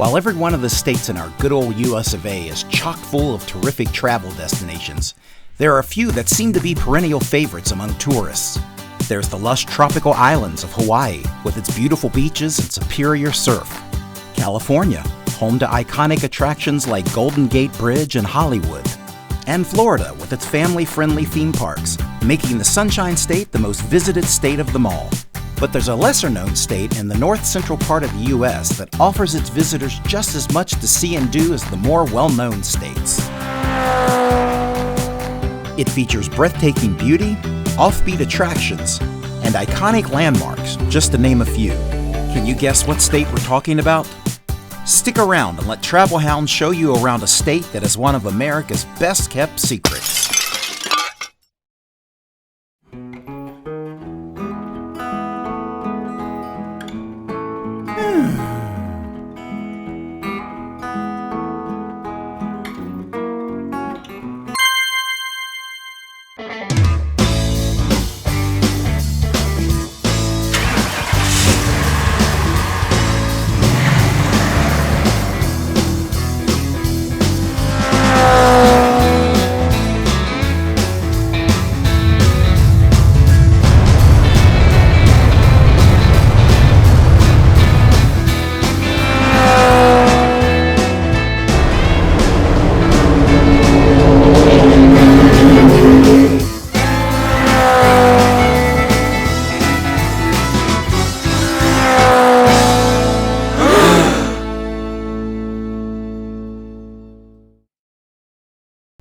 While every one of the states in our good old US of A is chock full of terrific travel destinations, there are a few that seem to be perennial favorites among tourists. There's the lush tropical islands of Hawaii with its beautiful beaches and superior surf. California, home to iconic attractions like Golden Gate Bridge and Hollywood. And Florida with its family-friendly theme parks, making the Sunshine State the most visited state of them all. But there's a lesser-known state in the north-central part of the U.S. that offers its visitors just as much to see and do as the more well-known states. It features breathtaking beauty, offbeat attractions, and iconic landmarks, just to name a few. Can you guess what state we're talking about? Stick around and let Travelhound show you around a state that is one of America's best-kept secrets.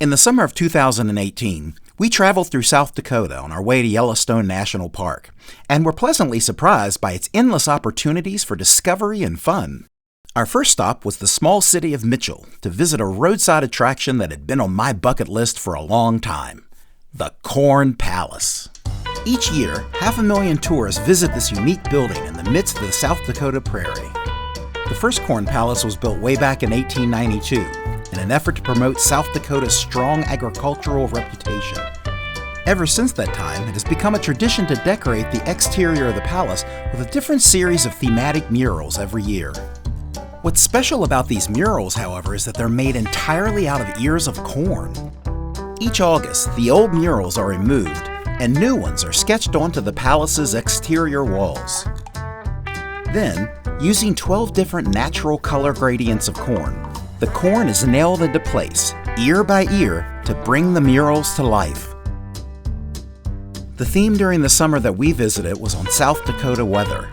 In the summer of 2018, we traveled through South Dakota on our way to Yellowstone National Park, and were pleasantly surprised by its endless opportunities for discovery and fun. Our first stop was the small city of Mitchell to visit a roadside attraction that had been on my bucket list for a long time, the Corn Palace. Each year, 500,000 tourists visit this unique building in the midst of the South Dakota prairie. The first Corn Palace was built way back in 1892 in an effort to promote South Dakota's strong agricultural reputation. Ever since that time, it has become a tradition to decorate the exterior of the palace with a different series of thematic murals every year. What's special about these murals, however, is that they're made entirely out of ears of corn. Each August, the old murals are removed and new ones are sketched onto the palace's exterior walls. Then, using 12 different natural color gradients of corn, the corn is nailed into place, ear by ear, to bring the murals to life. The theme during the summer that we visited was on South Dakota weather.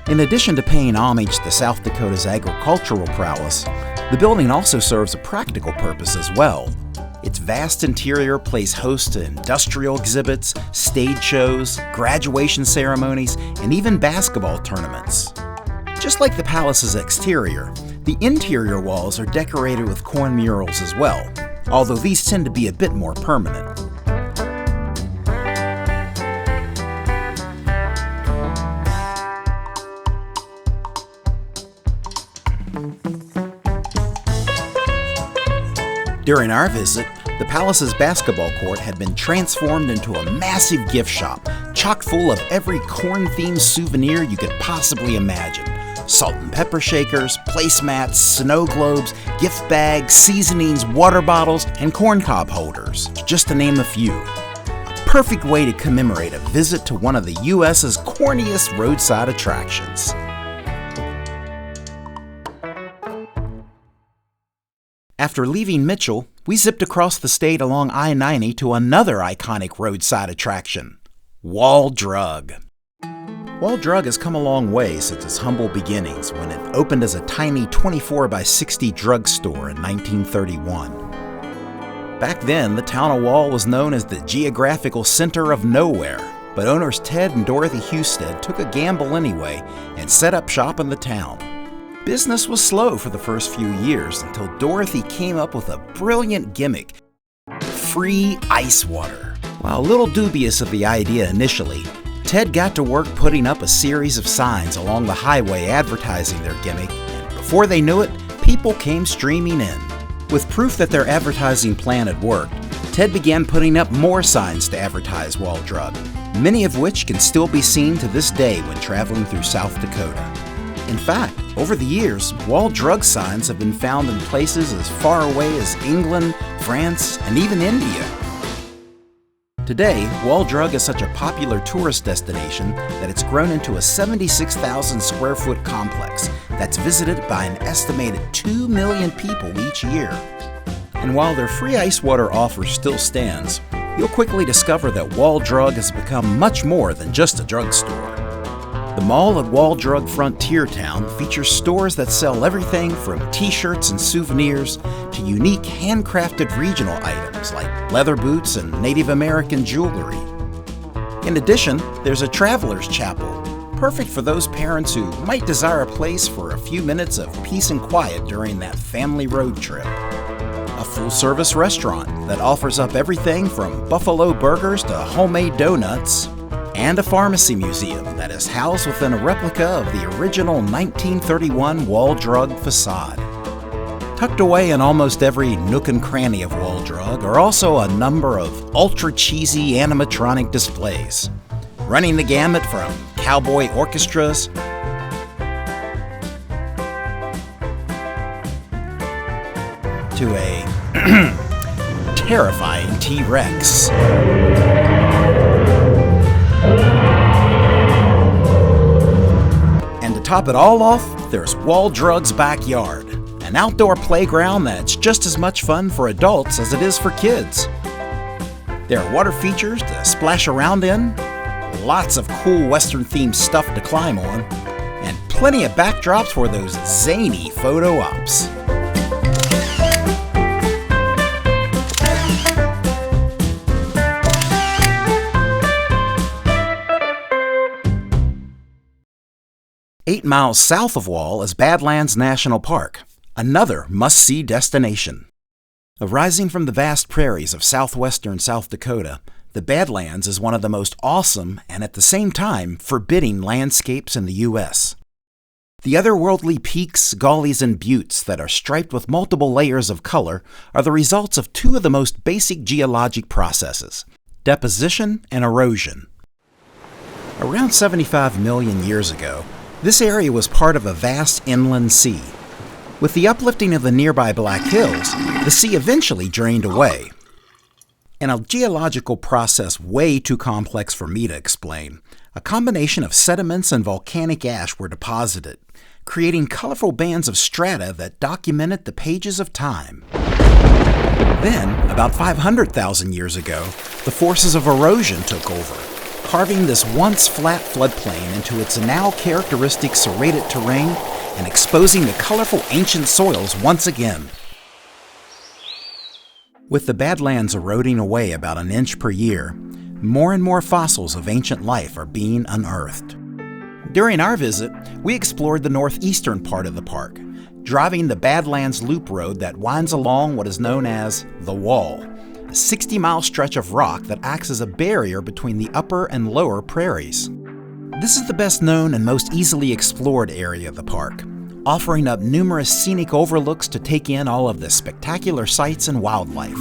In addition to paying homage to South Dakota's agricultural prowess, the building also serves a practical purpose as well. Its vast interior plays host to industrial exhibits, stage shows, graduation ceremonies, and even basketball tournaments. Just like the palace's exterior, the interior walls are decorated with corn murals as well, although these tend to be a bit more permanent. During our visit, the palace's basketball court had been transformed into a massive gift shop, chock full of every corn-themed souvenir you could possibly imagine. Salt and pepper shakers, placemats, snow globes, gift bags, seasonings, water bottles, and corncob holders, just to name a few. A perfect way to commemorate a visit to one of the U.S.'s corniest roadside attractions. After leaving Mitchell, we zipped across the state along I-90 to another iconic roadside attraction, Wall Drug. Wall Drug has come a long way since its humble beginnings when it opened as a tiny 24-by-60 drugstore in 1931. Back then, the town of Wall was known as the geographical center of nowhere, but owners Ted and Dorothy Husted took a gamble anyway and set up shop in the town. Business was slow for the first few years until Dorothy came up with a brilliant gimmick: free ice water. While a little dubious of the idea initially, Ted got to work putting up a series of signs along the highway advertising their gimmick, and before they knew it, people came streaming in. With proof that their advertising plan had worked, Ted began putting up more signs to advertise Wall Drug, many of which can still be seen to this day when traveling through South Dakota. In fact, over the years, Wall Drug signs have been found in places as far away as England, France, and even India. Today, Wall Drug is such a popular tourist destination that it's grown into a 76,000 square foot complex that's visited by an estimated 2 million people each year. And while their free ice water offer still stands, you'll quickly discover that Wall Drug has become much more than just a drugstore. The mall at Wall Drug Frontier Town features stores that sell everything from t-shirts and souvenirs to unique handcrafted regional items like leather boots and Native American jewelry. In addition, there's a traveler's chapel, perfect for those parents who might desire a place for a few minutes of peace and quiet during that family road trip. A full-service restaurant that offers up everything from buffalo burgers to homemade donuts, and a pharmacy museum that is housed within a replica of the original 1931 Wall Drug facade. Tucked away in almost every nook and cranny of Wall Drug are also a number of ultra-cheesy animatronic displays, running the gamut from cowboy orchestras to a terrifying T-Rex. And to top it all off, there's Wall Drug's backyard, an outdoor playground that's just as much fun for adults as it is for kids. There are water features to splash around in, lots of cool Western-themed stuff to climb on, and plenty of backdrops for those zany photo ops. Eight miles south of Wall is Badlands National Park, another must-see destination. Arising from the vast prairies of southwestern South Dakota, the Badlands is one of the most awesome and at the same time forbidding landscapes in the U.S. The otherworldly peaks, gullies, and buttes that are striped with multiple layers of color are the results of two of the most basic geologic processes: deposition and erosion. Around 75 million years ago, this area was part of a vast inland sea. With the uplifting of the nearby Black Hills, the sea eventually drained away. In a geological process way too complex for me to explain, a combination of sediments and volcanic ash were deposited, creating colorful bands of strata that documented the pages of time. Then, about 500,000 years ago, the forces of erosion took over, carving this once flat floodplain into its now characteristic serrated terrain and exposing the colorful ancient soils once again. With the Badlands eroding away about an inch per year, more and more fossils of ancient life are being unearthed. During our visit, we explored the northeastern part of the park, driving the Badlands Loop Road that winds along what is known as the Wall, a 60-mile stretch of rock that acts as a barrier between the upper and lower prairies. This is the best known and most easily explored area of the park, offering up numerous scenic overlooks to take in all of the spectacular sights and wildlife.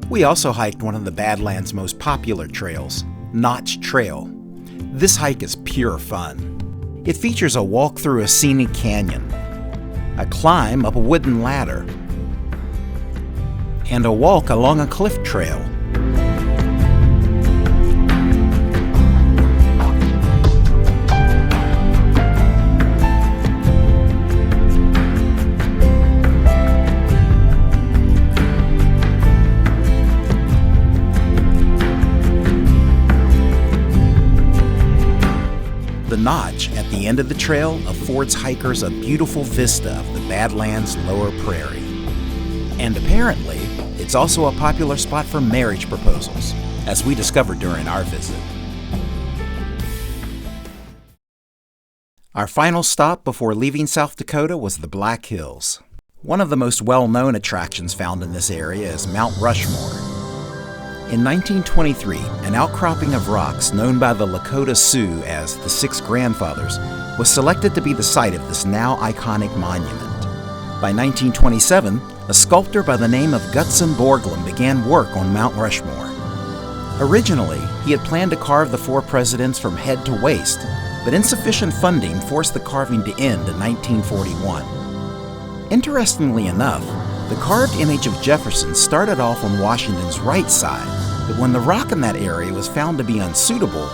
We also hiked one of the Badlands' most popular trails, Notch Trail. This hike is pure fun. It features a walk through a scenic canyon, a climb up a wooden ladder, and a walk along a cliff trail. The notch at the end of the trail affords hikers a beautiful vista of the Badlands lower prairie. And apparently, it's also a popular spot for marriage proposals, as we discovered during our visit. Our final stop before leaving South Dakota was the Black Hills. One of the most well-known attractions found in this area is Mount Rushmore. In 1923, an outcropping of rocks known by the Lakota Sioux as the Six Grandfathers was selected to be the site of this now iconic monument. By 1927, a sculptor by the name of Gutzon Borglum began work on Mount Rushmore. Originally, he had planned to carve the four presidents from head to waist, but insufficient funding forced the carving to end in 1941. Interestingly enough, the carved image of Jefferson started off on Washington's right side, but when the rock in that area was found to be unsuitable,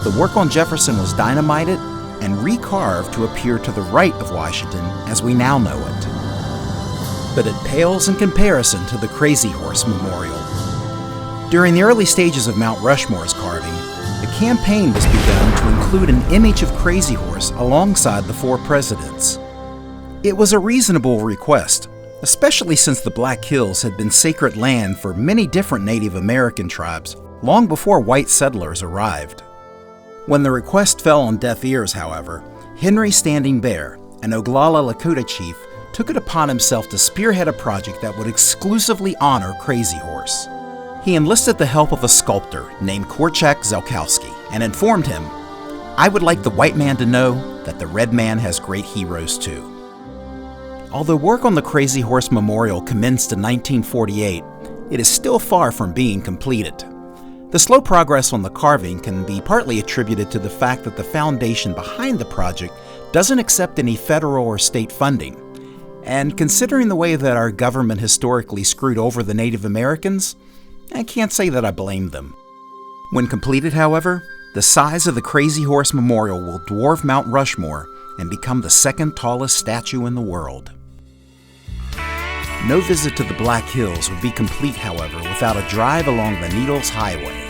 the work on Jefferson was dynamited and recarved to appear to the right of Washington as we now know it. But it pales in comparison to the Crazy Horse Memorial. During the early stages of Mount Rushmore's carving, a campaign was begun to include an image of Crazy Horse alongside the four presidents. It was a reasonable request, especially since the Black Hills had been sacred land for many different Native American tribes long before white settlers arrived. When the request fell on deaf ears, however, Henry Standing Bear, an Oglala Lakota chief, took it upon himself to spearhead a project that would exclusively honor Crazy Horse. He enlisted the help of a sculptor named Korchak Zelkowski and informed him, "I would like the white man to know that the red man has great heroes too." Although work on the Crazy Horse Memorial commenced in 1948, it is still far from being completed. The slow progress on the carving can be partly attributed to the fact that the foundation behind the project doesn't accept any federal or state funding. And considering the way that our government historically screwed over the Native Americans, I can't say that I blame them. When completed, however, the size of the Crazy Horse Memorial will dwarf Mount Rushmore and become the second tallest statue in the world. No visit to the Black Hills would be complete, however, without a drive along the Needles Highway.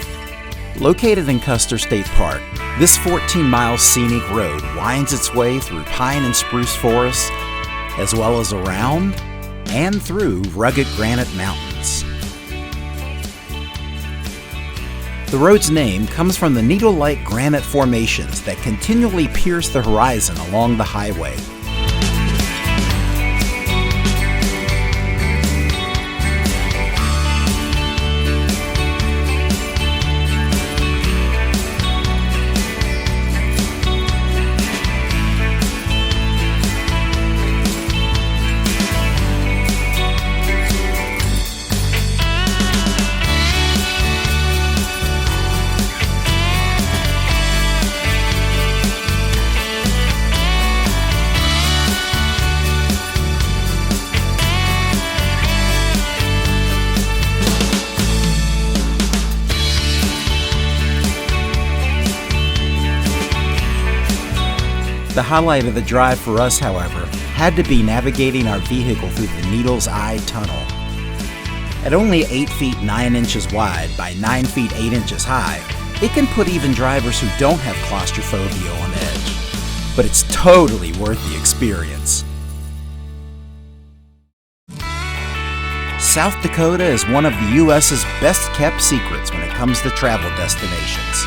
Located in Custer State Park, this 14-mile scenic road winds its way through pine and spruce forests, as well as around and through rugged granite mountains. The road's name comes from the needle-like granite formations that continually pierce the horizon along the highway. The highlight of the drive for us, however, had to be navigating our vehicle through the Needles Eye Tunnel. At only 8 feet 9 inches wide by 9 feet 8 inches high, it can put even drivers who don't have claustrophobia on edge. But it's totally worth the experience. South Dakota is one of the U.S.'s best-kept secrets when it comes to travel destinations.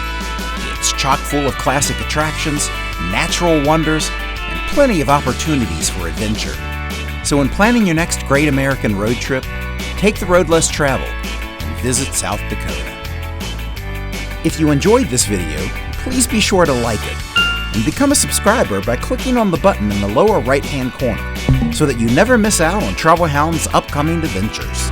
It's chock full of classic attractions, natural wonders, and plenty of opportunities for adventure. So when planning your next great American road trip, take the road less traveled and visit South Dakota. If you enjoyed this video, please be sure to like it and become a subscriber by clicking on the button in the lower right-hand corner so that you never miss out on Travelhound's upcoming adventures.